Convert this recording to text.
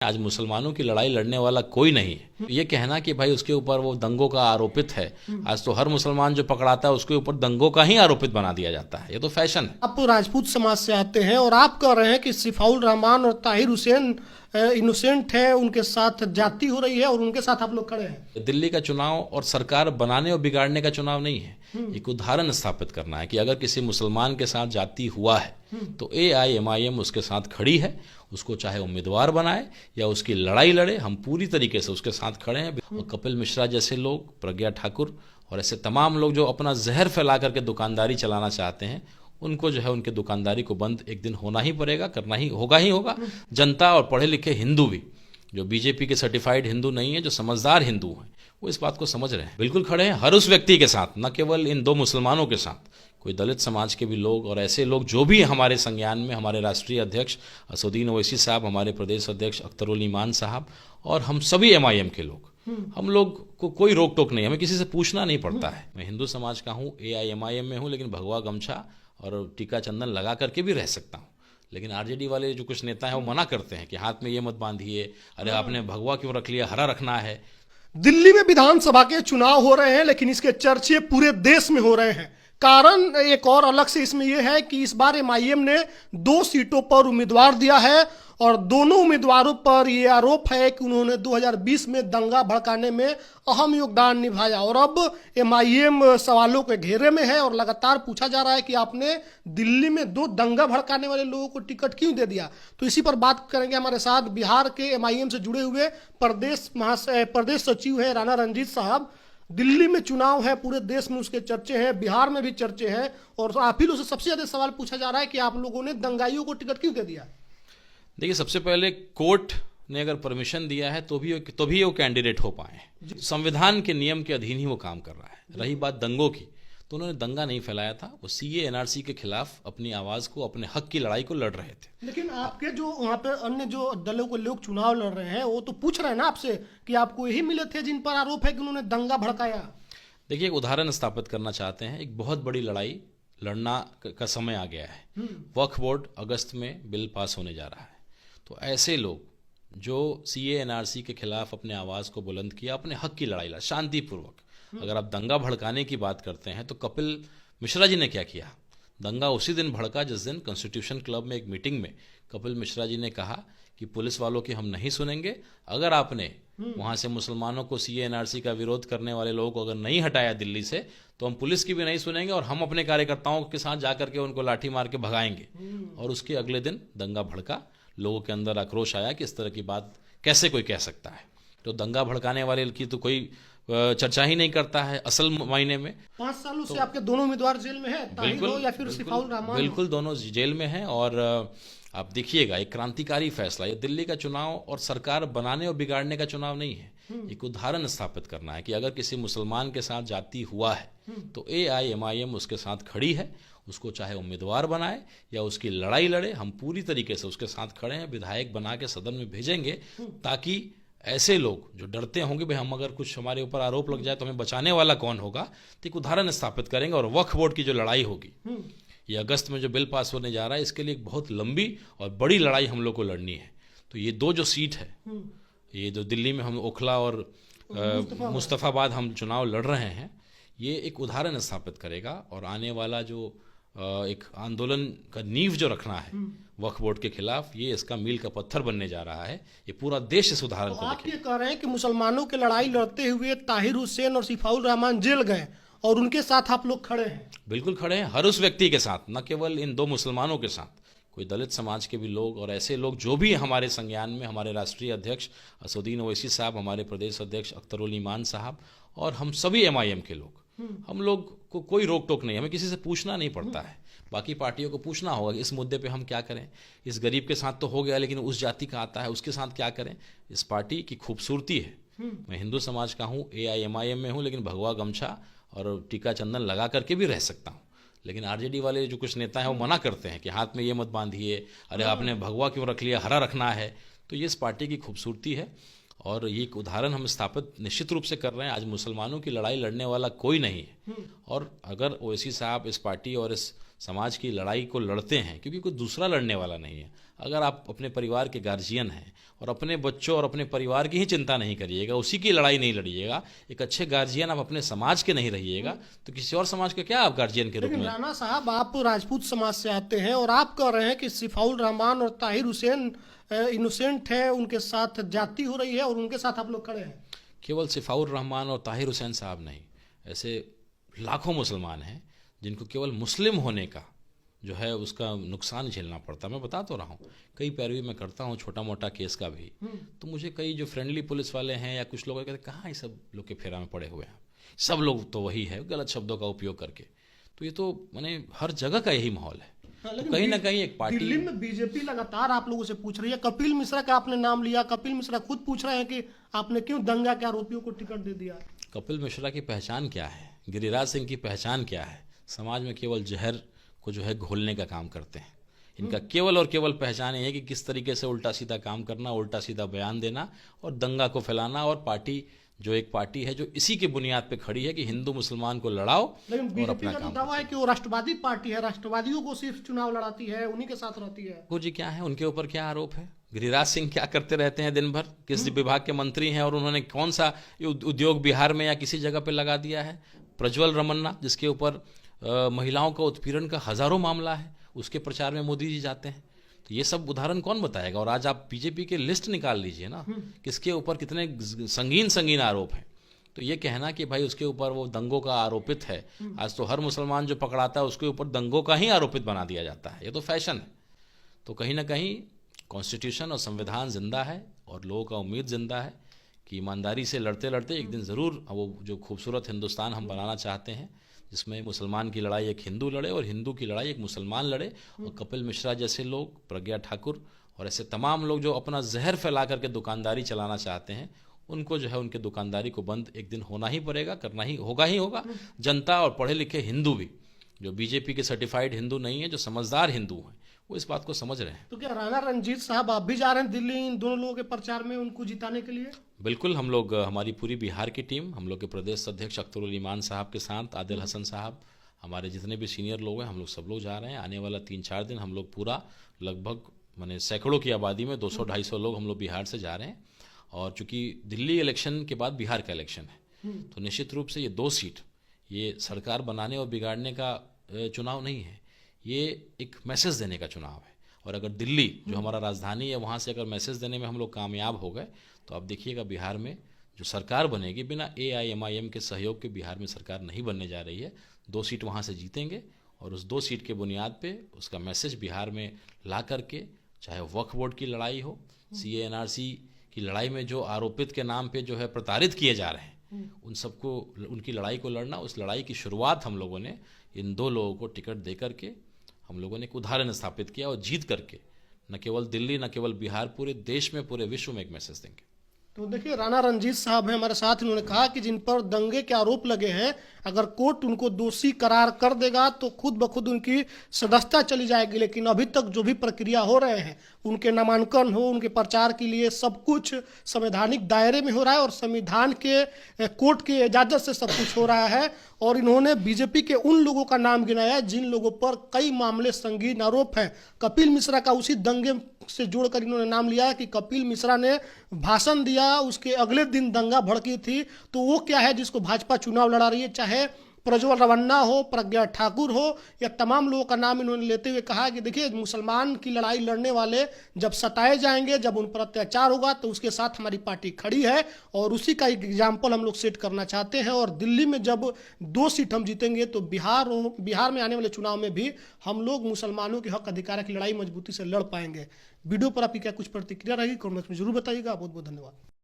आज मुसलमानों की लड़ाई लड़ने वाला कोई नहीं है। ये कहना कि भाई उसके ऊपर वो दंगों का आरोपित है, आज तो हर मुसलमान जो पकड़ाता है उसके ऊपर दंगों का ही आरोपित बना दिया जाता है। ये तो फैशन है। आप राजपूत समाज से आते हैं और आप कह रहे हैं कि सिफाउल रहमान और ताहिर हुसैन इनोसेंट है, उनके साथ जाति हो रही है और उनके साथ आप लोग खड़े हैं। दिल्ली का चुनाव और सरकार बनाने और बिगाड़ने का चुनाव नहीं है। एक उदाहरण स्थापित करना है कि अगर किसी मुसलमान के साथ जाति हुआ है तो AIMIM उसके साथ खड़ी है, उसको चाहे उम्मीदवार बनाए या उसकी लड़ाई लड़े, हम पूरी तरीके से उसके साथ खड़े हैं। और कपिल मिश्रा जैसे लोग, प्रज्ञा ठाकुर और ऐसे तमाम लोग जो अपना जहर फैला करके दुकानदारी चलाना चाहते हैं, उनको जो है उनके दुकानदारी को बंद एक दिन होना ही पड़ेगा, करना ही होगा। जनता और पढ़े लिखे हिंदू भी, जो बीजेपी के सर्टिफाइड हिंदू नहीं है, जो समझदार हिंदू हैं, वो इस बात को समझ रहे हैं, बिल्कुल खड़े हैं हर उस व्यक्ति के साथ, न केवल इन दो मुसलमानों के साथ, कोई दलित समाज के भी लोग और ऐसे लोग जो भी हमारे संज्ञान में, हमारे राष्ट्रीय अध्यक्ष असदुद्दीन ओवैसी साहब, हमारे प्रदेश अध्यक्ष अख्तरुल ईमान साहब और हम सभी MIM के लोग, हम लोग को कोई रोक टोक नहीं, हमें किसी से पूछना नहीं पड़ता है। मैं हिंदू समाज का हूँ, AIMIM में हूँ, लेकिन भगवा गमछा और टीका चंदन लगा करके भी रह सकता हूँ। लेकिन RJD वाले जो कुछ नेता हैं वो मना करते हैं कि हाथ में ये मत बांधिए, अरे आपने भगवा क्यों रख लिया, हरा रखना है। दिल्ली में विधानसभा के चुनाव हो रहे हैं, लेकिन इसके चर्चे पूरे देश में हो रहे हैं। कारण एक और अलग से इसमें यह है कि इस बार MIM ने 2 सीटों पर उम्मीदवार दिया है और दोनों उम्मीदवारों पर यह आरोप है कि उन्होंने 2020 में दंगा भड़काने में अहम योगदान निभाया। और अब MIM सवालों के घेरे में है और लगातार पूछा जा रहा है कि आपने दिल्ली में 2 दंगा भड़काने वाले लोगों को टिकट क्यों दे दिया। तो इसी पर बात करेंगे। हमारे साथ बिहार के MIM से जुड़े हुए प्रदेश सचिव है राणा रंजीत साहब। दिल्ली में चुनाव है, पूरे देश में उसके चर्चे हैं, बिहार में भी चर्चे हैं और आप ही लोगों से सबसे ज्यादा सवाल पूछा जा रहा है कि आप लोगों ने दंगाइयों को टिकट क्यों दे दिया। देखिए, सबसे पहले कोर्ट ने अगर परमिशन दिया है तो भी वो कैंडिडेट हो पाए। संविधान के नियम के अधीन ही वो काम कर रहा है। रही बात दंगों की, तो उन्होंने दंगा नहीं फैलाया था, वो CA NRC के खिलाफ अपनी आवाज को, अपने हक की लड़ाई को लड़ रहे थे। लेकिन आपके जो वहाँ पे अन्य जो दलों के लोग चुनाव लड़ रहे हैं वो तो पूछ रहे हैं ना आपसे कि आपको यही मिले थे जिन पर आरोप है कि उन्होंने दंगा भड़काया। देखिए, एक उदाहरण स्थापित करना चाहते हैं। एक बहुत बड़ी लड़ाई लड़ना का समय आ गया है। वक्फ बोर्ड अगस्त में बिल पास होने जा रहा है, तो ऐसे लोग जो CA NRC के खिलाफ अपने आवाज को बुलंद किया, अपने हक की लड़ाई लड़ा शांतिपूर्वक। अगर आप दंगा भड़काने की बात करते हैं तो कपिल मिश्रा जी ने क्या किया, दंगा उसी दिन भड़का जिस दिन कॉन्स्टिट्यूशन क्लब में एक मीटिंग में कपिल मिश्रा जी ने कहा कि पुलिस वालों की हम नहीं सुनेंगे, अगर आपने वहां से मुसलमानों को CA NRC का विरोध करने वाले लोगों को अगर नहीं हटाया दिल्ली से, तो हम पुलिस की भी नहीं सुनेंगे और हम अपने कार्यकर्ताओं के साथ जाकर के उनको लाठी मार के भगाएंगे। और उसके अगले दिन दंगा भड़का, लोगों के अंदर आक्रोश आया कि इस तरह की बात कैसे कोई कह सकता है। तो दंगा भड़काने वाले की तो कोई चर्चा ही नहीं करता है असल मायने में। 5 सालों से आपके दोनों उम्मीदवार जेल में है, ताहिर हो या फिर सिफाउल रहमान। बिल्कुल, दोनों जेल में हैं। और आप देखिएगा, एक क्रांतिकारी फैसला, ये दिल्ली का चुनाव और सरकार बनाने और बिगाड़ने का चुनाव नहीं है। एक उदाहरण स्थापित करना है कि अगर किसी मुसलमान के साथ जाति हुआ है तो AIMIM उसके साथ खड़ी है, उसको चाहे उम्मीदवार बनाए या उसकी लड़ाई लड़े, हम पूरी तरीके से उसके साथ खड़े हैं। विधायक बना के सदन में भेजेंगे ताकि ऐसे लोग जो डरते होंगे भाई हम अगर कुछ हमारे ऊपर आरोप लग जाए तो हमें बचाने वाला कौन होगा, तो एक उदाहरण स्थापित करेंगे। और वक्फ बोर्ड की जो लड़ाई होगी, ये अगस्त में जो बिल पास होने जा रहा है, इसके लिए एक बहुत लंबी और बड़ी लड़ाई हम लोग को लड़नी है। तो ये 2 जो सीट है, ये जो दिल्ली में हम ओखला और मुस्तफ़ाबाद हम चुनाव लड़ रहे हैं, ये एक उदाहरण स्थापित करेगा। और आने वाला जो एक आंदोलन का नींव जो रखना है वक्फ बोर्ड के खिलाफ, ये इसका मील का पत्थर बनने जा रहा है। ये पूरा देश इस उदाहरण को आप ये कह रहे हैं कि मुसलमानों की लड़ाई लड़ते हुए ताहिर हुसैन और सिफाउल रहमान जेल गए और उनके साथ आप लोग खड़े हैं। बिल्कुल खड़े हैं हर उस व्यक्ति के साथ, न केवल इन 2 मुसलमानों के साथ, कोई दलित समाज के भी लोग और ऐसे लोग जो भी हमारे संज्ञान में, हमारे राष्ट्रीय अध्यक्ष असदुद्दीन ओवैसी साहब, हमारे प्रदेश अध्यक्ष अख्तरुल ईमान साहब और हम सभी MIM के लोग, हम लोग को कोई रोक टोक नहीं, हमें किसी से पूछना नहीं पड़ता है। बाकी पार्टियों को पूछना होगा इस मुद्दे पे हम क्या करें। इस गरीब के साथ तो हो गया, लेकिन उस जाति का आता है, उसके साथ क्या करें। इस पार्टी की खूबसूरती है, मैं हिंदू समाज का हूँ, AIMIM में हूँ, लेकिन भगवा गमछा और टीका चंदन लगा करके भी रह सकता हूँ। लेकिन RJD वाले जो कुछ नेता हैं वो मना करते हैं कि हाथ में ये मत बांधिए, अरे आपने भगवा क्यों रख लिया, हरा रखना है। तो ये इस पार्टी की खूबसूरती है और ये एक उदाहरण हम स्थापित निश्चित रूप से कर रहे हैं। आज मुसलमानों की लड़ाई लड़ने वाला कोई नहीं है। और अगर ओवैसी साहब इस पार्टी और इस समाज की लड़ाई को लड़ते हैं, क्योंकि कोई दूसरा लड़ने वाला नहीं है। अगर आप अपने परिवार के गार्जियन हैं और अपने बच्चों और अपने परिवार की ही चिंता नहीं करिएगा, उसी की लड़ाई नहीं लड़िएगा, एक अच्छे गार्जियन आप अपने समाज के नहीं रहिएगा, तो किसी और समाज के क्या आप गार्जियन के रूप लेकिन में। राणा साहब, आप राजपूत समाज से आते हैं और आप कह रहे हैं कि सिफाउल रहमान और ताहिर हुसैन इनोसेंट है, उनके साथ जाति हो रही है और उनके साथ आप लोग खड़े हैं। केवल सिफाउर रहमान और ताहिर हुसैन साहब नहीं, ऐसे लाखों मुसलमान हैं जिनको केवल मुस्लिम होने का जो है उसका नुकसान झेलना पड़ता। मैं बता तो रहा हूँ, कई पैरवी मैं करता हूँ छोटा मोटा केस का भी, तो मुझे कई जो फ्रेंडली पुलिस वाले हैं या कुछ लोग कहते हैं कहाँ ये सब लोग के फेरा में पड़े हुए हैं, सब लोग तो वही है, गलत शब्दों का उपयोग करके। तो ये तो मैंने हर जगह का यही माहौल है। तो कहीं ना कहीं एक पार्टी, दिल्ली में बीजेपी लगातार आप लोगों से पूछ रही है, कपिल मिश्रा का आपने नाम लिया, कपिल मिश्रा खुद पूछ रहे हैं कि आपने क्यों दंगा के आरोपियों को टिकट दे दिया। कपिल मिश्रा की पहचान क्या है, गिरिराज सिंह की पहचान क्या है? समाज में केवल जहर को जो है घोलने का काम करते हैं। इनका केवल और केवल पहचान ये है कि किस तरीके से उल्टा सीधा काम करना, उल्टा सीधा बयान देना और दंगा को फैलाना। और पार्टी जो एक पार्टी है जो इसी के बुनियाद पे खड़ी है कि हिंदू मुसलमान को लड़ाओ लेकिन और बीजेपी अपना का तो काम दावा है कि वो राष्ट्रवादी पार्टी है, राष्ट्रवादियों को सिर्फ चुनाव लड़ाती है, उन्हीं के साथ रहती है। वो जी क्या है, उनके ऊपर क्या आरोप है? गिरिराज सिंह क्या करते रहते हैं दिन भर, किस विभाग के मंत्री हैं और उन्होंने कौन सा उद्योग बिहार में या किसी जगह पे लगा दिया है? प्रज्वल रमन्ना, जिसके ऊपर महिलाओं का उत्पीड़न का हजारों मामला है, उसके प्रचार में मोदी जी जाते हैं। तो ये सब उदाहरण कौन बताएगा? और आज आप बीजेपी के लिस्ट निकाल लीजिए ना, किसके ऊपर कितने संगीन संगीन आरोप हैं। तो ये कहना कि भाई उसके ऊपर वो दंगों का आरोपित है, आज तो हर मुसलमान जो पकड़ाता है उसके ऊपर दंगों का ही आरोपित बना दिया जाता है, ये तो फैशन है। तो कहीं ना कहीं कॉन्स्टिट्यूशन और संविधान जिंदा है और लोगों का उम्मीद जिंदा है कि ईमानदारी से लड़ते लड़ते एक दिन ज़रूर वो जो खूबसूरत हिंदुस्तान हम बनाना चाहते हैं, जिसमें मुसलमान की लड़ाई एक हिंदू लड़े और हिंदू की लड़ाई एक मुसलमान लड़े, और कपिल मिश्रा जैसे लोग, प्रज्ञा ठाकुर और ऐसे तमाम लोग जो अपना जहर फैला करके दुकानदारी चलाना चाहते हैं, उनको जो है उनके दुकानदारी को बंद एक दिन होना ही पड़ेगा, करना ही होगा। जनता और पढ़े लिखे हिंदू भी, जो बीजेपी के सर्टिफाइड हिंदू नहीं है, जो समझदार हिंदू हैं, वो इस बात को समझ रहे हैं। तो क्या राणा रंजीत साहब आप भी जा रहे हैं दिल्ली इन दोनों लोगों के प्रचार में, उनको जिताने के लिए? बिल्कुल, हम लोग, हमारी पूरी बिहार की टीम, हम लोग के प्रदेश अध्यक्ष अख्तरुल ईमान साहब के साथ आदिल हसन साहब, हमारे जितने भी सीनियर लोग हैं, हम लोग सब लोग जा रहे हैं। आने वाला 3-4 दिन हम लोग पूरा लगभग माने सैकड़ों की आबादी में 200-250 लोग हम लोग बिहार से जा रहे हैं। और चूंकि दिल्ली इलेक्शन के बाद बिहार का इलेक्शन है, तो निश्चित रूप से ये 2 सीट, ये सरकार बनाने और बिगाड़ने का चुनाव नहीं है, ये एक मैसेज देने का चुनाव है। और अगर दिल्ली जो हमारा राजधानी है, वहाँ से अगर मैसेज देने में हम लोग कामयाब हो गए, तो आप देखिएगा बिहार में जो सरकार बनेगी, बिना AIMIM के सहयोग के बिहार में सरकार नहीं बनने जा रही है। 2 सीट वहाँ से जीतेंगे और उस 2 सीट के बुनियाद पे उसका मैसेज बिहार में ला करके, चाहे वक्फ बोर्ड की लड़ाई हो, CA NRC की लड़ाई में जो आरोपित के नाम पे जो है प्रताड़ित किए जा रहे हैं, उन सबको, उनकी लड़ाई को लड़ना, उस लड़ाई की शुरुआत हम लोगों ने इन 2 लोगों को टिकट दे करके हम लोगों ने एक उदाहरण स्थापित किया और जीत करके न केवल दिल्ली, न केवल बिहार, पूरे देश में, पूरे विश्व में एक मैसेज देंगे। तो देखिए, राणा रंजीत साहब हैं हमारे साथ, इन्होंने कहा कि जिन पर दंगे के आरोप लगे हैं, अगर कोर्ट उनको दोषी करार कर देगा तो खुद ब खुद उनकी सदस्यता चली जाएगी। लेकिन अभी तक जो भी प्रक्रिया हो रहे हैं, उनके नामांकन हो, उनके प्रचार के लिए सब कुछ संवैधानिक दायरे में हो रहा है और संविधान के कोर्ट की इजाजत से सब कुछ हो रहा है। और इन्होंने बीजेपी के उन लोगों का नाम गिनाया है जिन लोगों पर कई मामले संगीन आरोप हैं। कपिल मिश्रा का उसी दंगे से जोड़कर इन्होंने नाम लिया है कि कपिल मिश्रा ने भाषण दिया, उसके अगले दिन दंगा भड़की थी। तो वो क्या है जिसको भाजपा चुनाव लड़ा रही है, चाहे प्रज्वल रमन्ना हो, प्रज्ञा ठाकुर हो, या तमाम लोगों का नाम इन्होंने लेते हुए कहा कि देखिए, मुसलमान की लड़ाई लड़ने वाले जब सताए जाएंगे, जब उन पर अत्याचार होगा, तो उसके साथ हमारी पार्टी खड़ी है और उसी का एक एग्जाम्पल हम लोग सेट करना चाहते हैं। और दिल्ली में जब 2 सीट हम जीतेंगे तो बिहार में आने वाले चुनाव में भी हम लोग मुसलमानों के हक अधिकार की लड़ाई मजबूती से लड़ पाएंगे। वीडियो पर आपकी क्या कुछ प्रतिक्रिया रहेगी, कमेंट्स में जरूर बताइएगा। बहुत बहुत धन्यवाद।